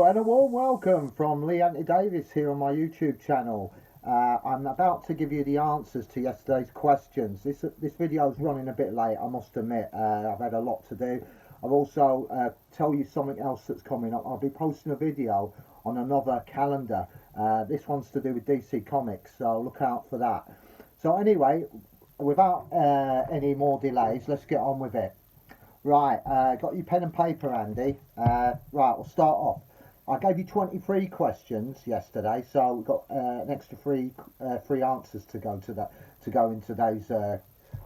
and a warm welcome from Lee Anthony Davis here on my YouTube channel. I'm about to give you the answers to yesterday's questions. This video is running a bit late, I must admit. I've had a lot to do. I've also tell you something else that's coming up. I'll be posting a video on another calendar. This one's to do with DC Comics, so look out for that. So anyway, without any more delays, let's get on with it. Right, got your pen and paper, Andy. Right, we'll start off. I gave you 23 questions yesterday, so we've got an extra three answers to go in today's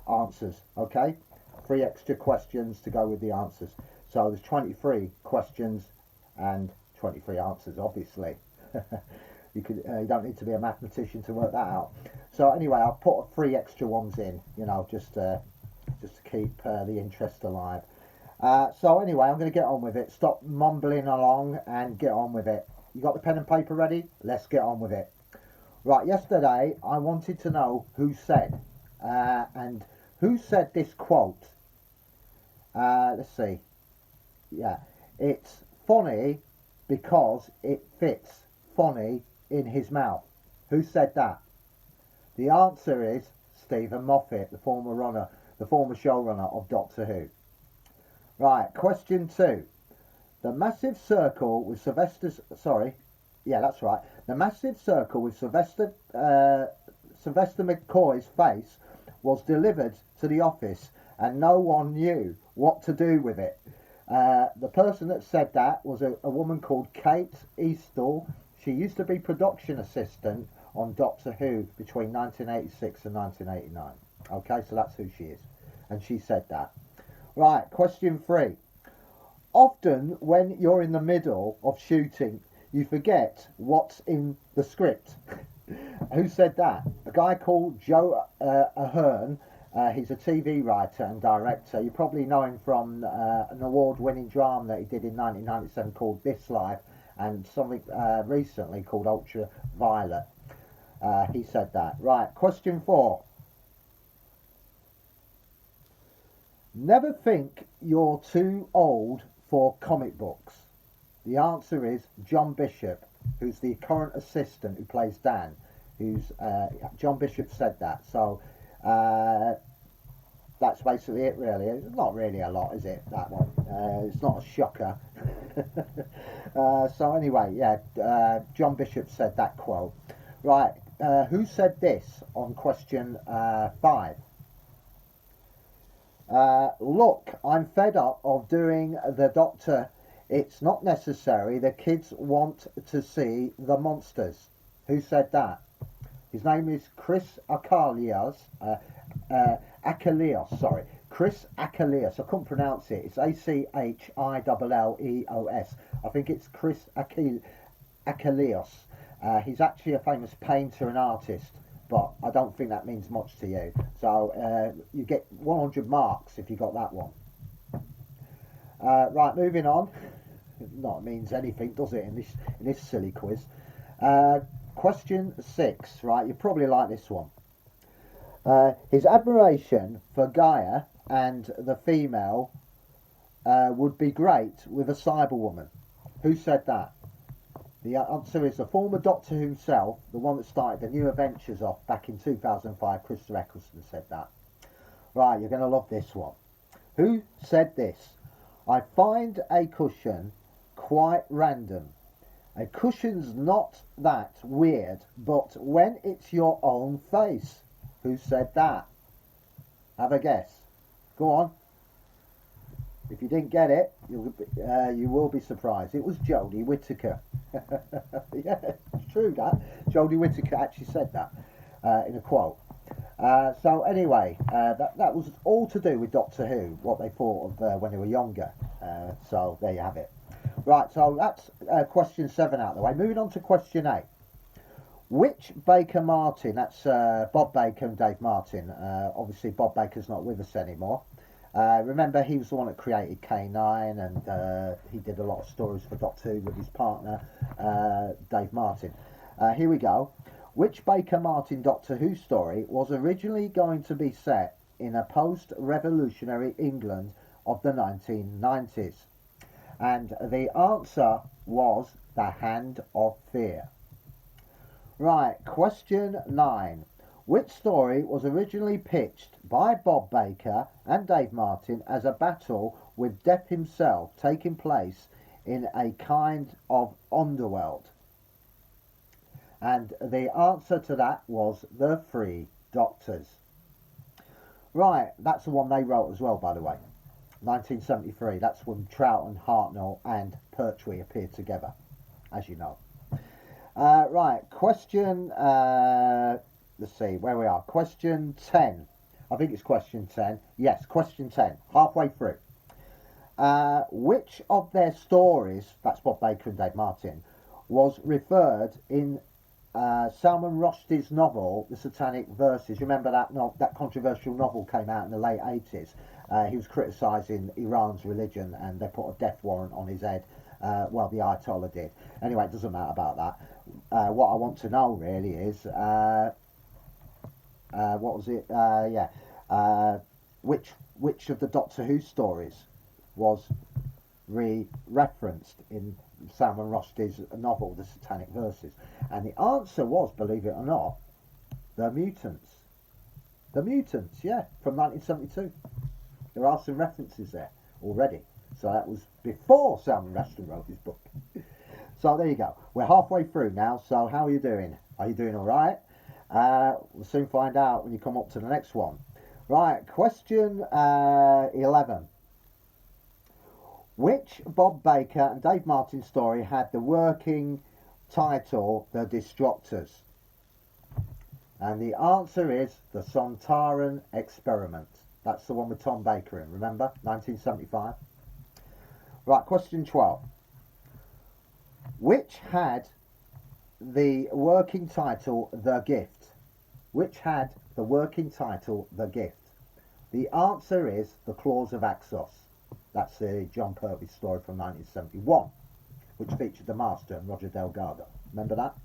answers. Okay, 3 extra questions to go with the answers. So there's 23 questions and 23 answers, obviously. You don't need to be a mathematician to work that out. So anyway, I'll put 3 extra ones in, you know, just to keep the interest alive. So anyway, I'm going to get on with it. Stop mumbling along and get on with it. You got the pen and paper ready? Let's get on with it. Right, yesterday I wanted to know who said, and who said this quote. Let's see. Yeah, it's funny because it fits funny in his mouth. Who said that? The answer is Stephen Moffat, the former showrunner of Doctor Who. Right, question 2. The massive circle with Sylvester McCoy's face was delivered to the office and no one knew what to do with it. The person that said that was a woman called Kate Eastall. She used to be production assistant on Doctor Who between 1986 and 1989. Okay, so that's who she is. And she said that. Right, question 3. Often when you're in the middle of shooting, you forget what's in the script. Who said that? A guy called Joe Ahern. He's a TV writer and director. You probably know him from an award-winning drama that he did in 1997 called This Life, and something recently called Ultraviolet. He said that. Right, question 4. Never think you're too old for comic books. The answer is John Bishop, who's the current assistant who plays Dan. John Bishop said that. So that's basically it, really. It's not really a lot, is it, that one? It's not a shocker. So anyway, yeah, John Bishop said that quote. Right, who said this on question 5? Look, I'm fed up of doing the Doctor. It's not necessary. The kids want to see the monsters. Who said that? His name is Chris Achilleos. Chris Achilleos. I couldn't pronounce it. It's Achilleos. I think it's Chris Achilleos. He's actually a famous painter and artist, but I don't think that means much to you. So you get 100 marks if you got that one. Right, moving on. Not means anything, does it, in this silly quiz? Question 6. Right, you probably like this one. His admiration for Gaia and the female would be great with a Cyberwoman. Who said that? The answer is the former Doctor himself, the one that started the New Adventures off back in 2005, Christopher Eccleston said that. Right, you're going to love this one. Who said this? I find a cushion quite random. A cushion's not that weird, but when it's your own face. Who said that? Have a guess. Go on. If you didn't get it, you will be surprised. It was Jodie Whittaker. Yeah, it's true that. Jodie Whittaker actually said that in a quote. So anyway, that was all to do with Doctor Who, what they thought of when they were younger. So there you have it. Right, so that's question 7 out of the way. Moving on to question 8. Which Baker Martin, that's Bob Baker and Dave Martin. Obviously Bob Baker's not with us anymore. Remember, he was the one that created K9, and he did a lot of stories for Doctor Who with his partner, Dave Martin. Here we go. Which Baker Martin Doctor Who story was originally going to be set in a post-revolutionary England of the 1990s? And the answer was The Hand of Fear. Right, question 9. Which story was originally pitched by Bob Baker and Dave Martin as a battle with Death himself taking place in a kind of underworld? And the answer to that was The Three Doctors. Right, that's the one they wrote as well, by the way. 1973. That's when Troughton, Hartnell and Pertwee appeared together, as you know. Right, question, let's see where we are. Question 10. I think it's question 10. Yes, question 10. Halfway through. Which of their stories, that's Bob Baker and Dave Martin, was referred in Salman Rushdie's novel, The Satanic Verses? Remember that controversial novel came out in the late 80s. He was criticising Iran's religion and they put a death warrant on his head. Well, the Ayatollah did. Anyway, it doesn't matter about that. What I want to know really is, what was it? Which of the Doctor Who stories was referenced in Salman Rushdie's novel, The Satanic Verses? And the answer was, believe it or not, The Mutants. The Mutants, yeah, from 1972. There are some references there already. So that was before Salman Rushdie wrote his book. So there you go. We're halfway through now. So how are you doing? Are you doing all right? We'll soon find out when you come up to the next one. Right, question 11. Which Bob Baker and Dave Martin story had the working title The Destructors? And the answer is The Sontaran Experiment. That's the one with Tom Baker in, remember? 1975. Right, question 12. Which had the working title The Gift? Which had the working title The Gift? The answer is The Claws of Axos. That's the John Pertwee story from 1971, which featured the Master and Roger Delgado. Remember that?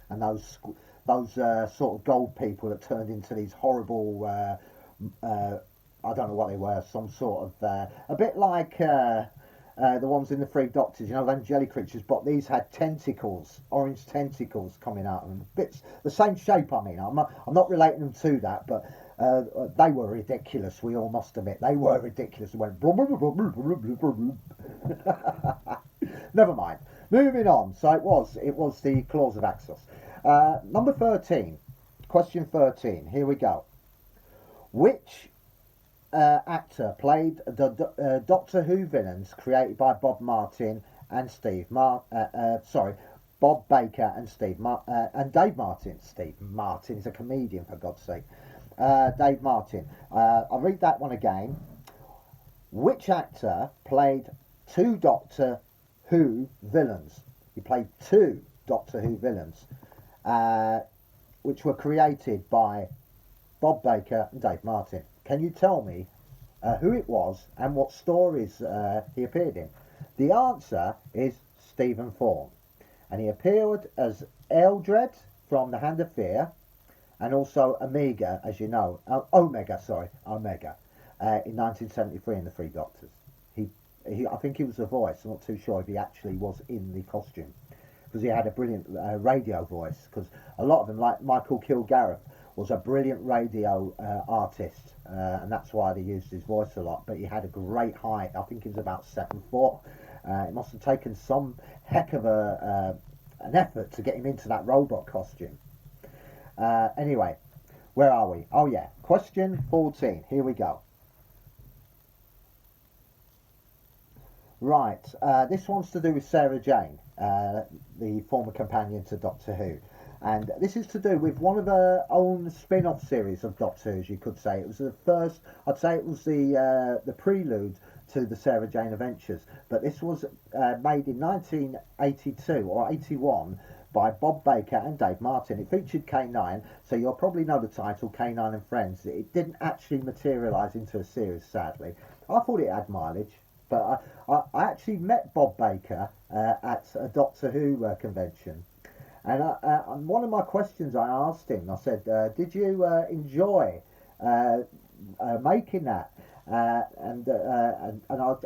And those sort of gold people that turned into these horrible, I don't know what they were, some sort of, a bit like the ones in the Three Doctors, you know, them jelly creatures, but these had tentacles, orange tentacles coming out of them. Bits, the same shape, I mean. I'm not relating them to that, but they were ridiculous, we all must admit. They were ridiculous. They went... Never mind. Moving on. So it was the Claws of Axos. Number 13. Question 13. Here we go. Which actor played the Doctor Who villains created by Bob Martin and Bob Baker and and Dave Martin. Steve Martin is a comedian, for God's sake. Dave Martin. I'll read that one again. Which actor played two Doctor Who villains? He played two Doctor Who villains, which were created by Bob Baker and Dave Martin. Can you tell me who it was and what stories he appeared in? The answer is Stephen Thorne. And he appeared as Eldred from The Hand of Fear and also Omega, as you know. Omega, in 1973 in The Three Doctors. I think he was the voice. I'm not too sure if he actually was in the costume. Because he had a brilliant radio voice. Because a lot of them, like Michael Kilgareth, was a brilliant radio artist, and that's why they used his voice a lot. But he had a great height. I think he was about 7'4". It must have taken some heck of an effort to get him into that robot costume. Anyway, where are we? Oh yeah, question 14. Here we go. Right, this one's to do with Sarah Jane, the former companion to Doctor Who. And this is to do with one of her own spin-off series of Doctor Who, as you could say. It was the first, I'd say it was the prelude to the Sarah Jane Adventures. But this was made in 1982 or 81 by Bob Baker and Dave Martin. It featured K9, so you'll probably know the title, K9 and Friends. It didn't actually materialise into a series, sadly. I thought it had mileage, but I actually met Bob Baker at a Doctor Who convention. And one of my questions I asked him, I said, did you enjoy making that? I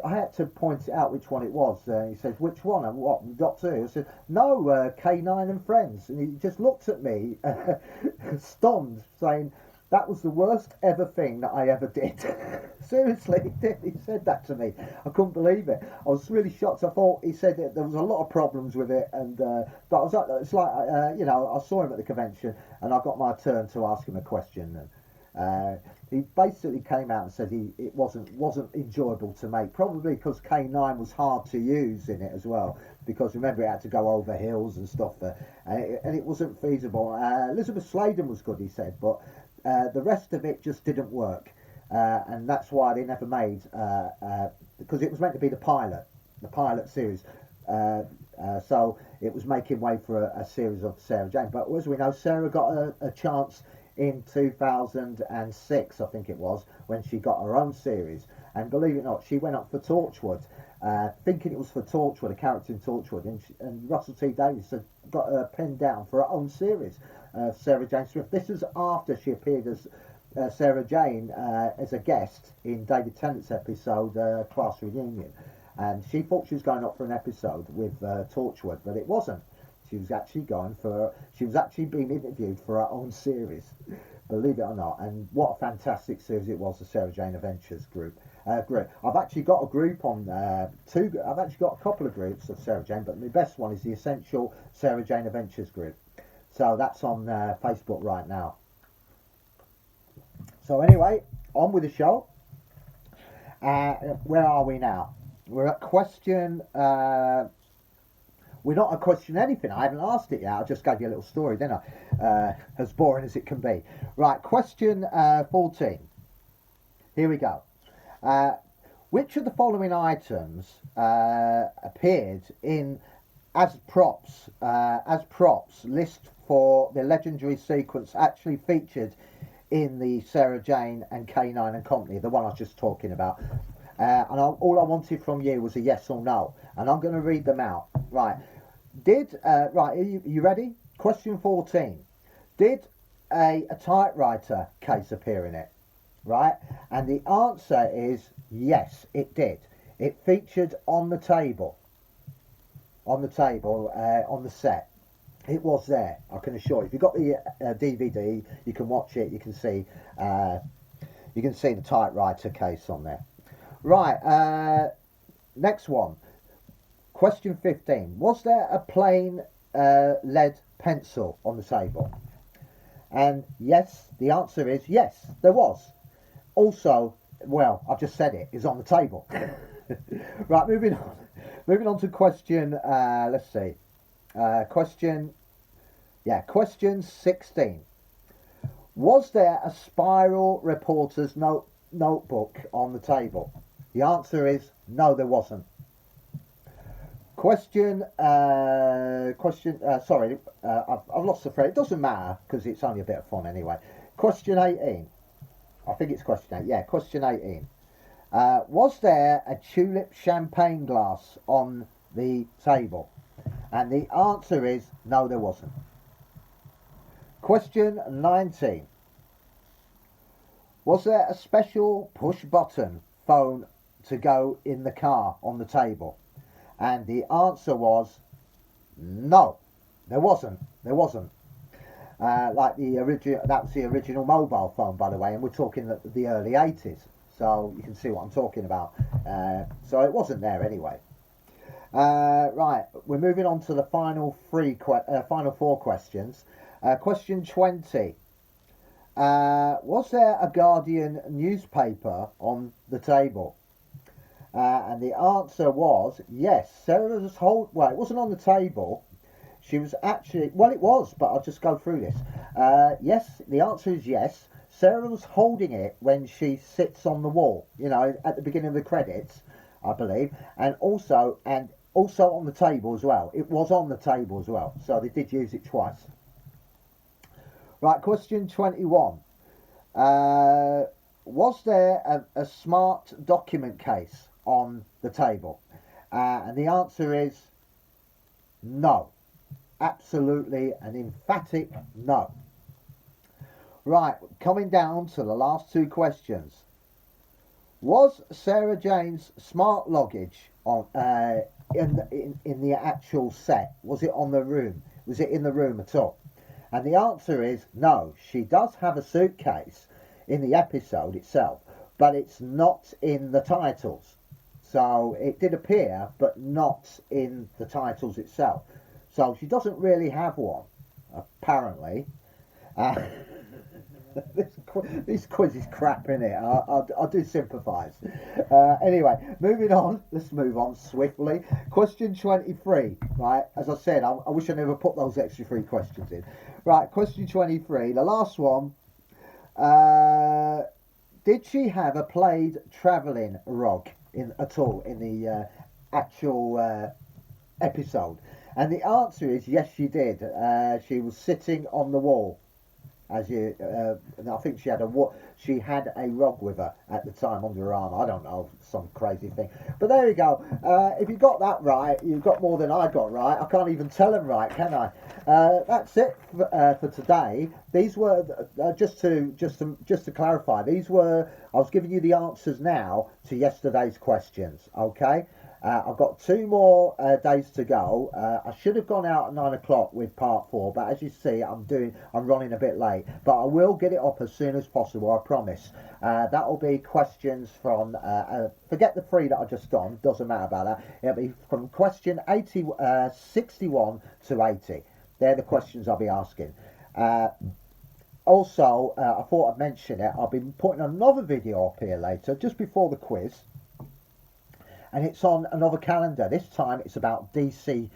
had to point out which one it was. He says, which one? And what? Doctor Who? I said, no, K9 and Friends. And he just looked at me, stunned, saying, that was the worst ever thing that I ever did. Seriously, he did. He said that to me. I couldn't believe it. I was really shocked. I thought he said that there was a lot of problems with it, and but I was like, it's like you know, I saw him at the convention, and I got my turn to ask him a question, and he basically came out and said it wasn't enjoyable to make, probably because K9 was hard to use in it as well, because remember it had to go over hills and stuff, and it wasn't feasible. Elizabeth Sladen was good, he said, but the rest of it just didn't work, and that's why they never made, because it was meant to be the pilot series. So it was making way for a series of Sarah Jane. But as we know, Sarah got a chance in 2006, I think it was, when she got her own series. And believe it or not, she went up for Torchwood, thinking it was for Torchwood, a character in Torchwood. And Russell T Davies had got her pinned down for her own series, Sarah Jane Smith. This is after she appeared as Sarah Jane as a guest in David Tennant's episode, Class Reunion. And she thought she was going up for an episode with Torchwood, but it wasn't. She was actually being interviewed for her own series, believe it or not. And what a fantastic series it was, the Sarah Jane Adventures group. I've actually got a group on I've actually got a couple of groups of Sarah Jane, but the best one is the Essential Sarah Jane Adventures group. So that's on Facebook right now. So anyway, on with the show. Where are we now? We're at question. We're not at question anything. I haven't asked it yet. I just gave you a little story, didn't I? As boring as it can be. Right, question 14. Here we go. Which of the following items appeared in as props list for the legendary sequence actually featured in the Sarah Jane and K9 and Company, the one I was just talking about? All I wanted from you was a yes or no, and I'm going to read them out. Right. Are you ready? Question 14. Did a typewriter case appear in it? Right. And the answer is yes, it did. It featured on the table. On the set. It was there, I can assure you. If you've got the DVD, you can watch it. You can see the typewriter case on there. Right, next one. Question 15. Was there a plain lead pencil on the table? And yes, the answer is yes, there was. Also, well, I've just said it, is on the table. Right, moving on. Moving on to question, let's see. Question 16. Was there a Spiral reporter's notebook on the table? The answer is no, there wasn't. Sorry, I've lost the thread. It doesn't matter because it's only a bit of fun anyway. Question 18. I think it's question 8. Yeah, question 18. Was there a tulip champagne glass on the table? And the answer is no, there wasn't. Question 19. Was there a special push button phone to go in the car on the table? And the answer was no, there wasn't. Like that was the original mobile phone, by the way, and we're talking the early 80s, so you can see what I'm talking about. So it wasn't there anyway. Right, we're moving on to the final four questions. Question 20. Was there a Guardian newspaper on the table? And the answer was yes. Sarah was well, it wasn't on the table. She was actually, well, it was, but I'll just go through this. Yes, the answer is yes. Sarah was holding it when she sits on the wall, at the beginning of the credits, I believe, and also on the table as well. It was on the table as well, so they did use it twice. Right, question 21. Was there a smart document case on the table? And the answer is no. Absolutely an emphatic no. Right, coming down to the last two questions. Was Sarah Jane's smart luggage on in the actual set? Was it on the room? Was it in the room at all? And the answer is no. She does have a suitcase in the episode itself, but it's not in the titles. So it did appear, but not in the titles itself. So she doesn't really have one, apparently. Uh, this quiz is crap, innit? I do sympathise. Anyway, moving on. Let's move on swiftly. Question 23. Right, as I said, I wish I never put those extra 3 questions in. Right, question 23. The last one. Did she have a plaid travelling rug at all in the actual episode? And the answer is yes, she did. She was sitting on the wall. As you, I think she had a rug with her at the time under her arm. I don't know, some crazy thing. But there you go. If you got that right, you've got more than I got right. I can't even tell them right, can I? That's it for today. These were just to clarify. These were I was giving you the answers now to yesterday's questions. Okay. I've got 2 more days to go. I should have gone out at 9 o'clock with part 4, but as you see, I'm running a bit late. But I will get it up as soon as possible, I promise. That will be questions from, forget the 3 that I just done, doesn't matter about that. It'll be from question 61 to 80. They're the questions I'll be asking. Also, I thought I'd mention it. I'll be putting another video up here later, just before the quiz. And it's on another calendar. This time it's about DC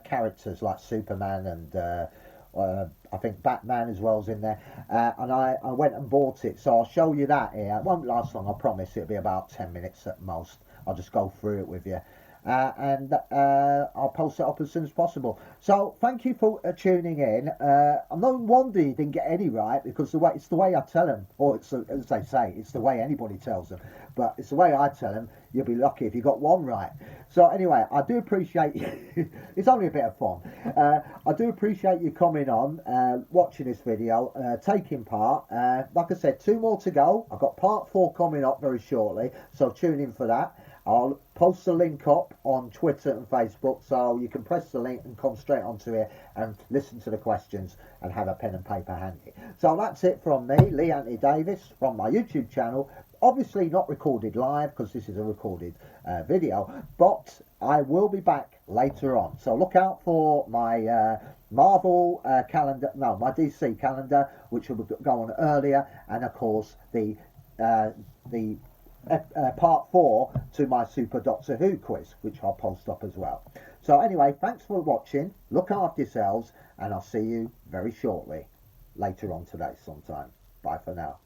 characters like Superman and I think Batman as well is in there. And I went and bought it, so I'll show you that here. It won't last long, I promise. It'll be about 10 minutes at most. I'll just go through it with you. And I'll post it up as soon as possible. So thank you for tuning in. I'm no wonder you didn't get any right, because it's the way I tell them, or it's as they say, it's the way anybody tells them. But it's the way I tell them. You'll be lucky if you got 1 right. So anyway, I do appreciate you. It's only a bit of fun. I do appreciate you coming on, watching this video, taking part. Like I said, 2 more to go. I've got part 4 coming up very shortly, so tune in for that. I'll post the link up on Twitter and Facebook, so you can press the link and come straight onto it and listen to the questions and have a pen and paper handy. So that's it from me, Lee Anthony Davis, from my YouTube channel. Obviously not recorded live, because this is a recorded video, but I will be back later on. So look out for my Marvel calendar, no, my DC calendar, which will go on earlier, and of course the part 4 to my Super Doctor Who quiz, which I'll post up as well. So anyway, thanks for watching. Look after yourselves, and I'll see you very shortly later on today sometime. Bye for now.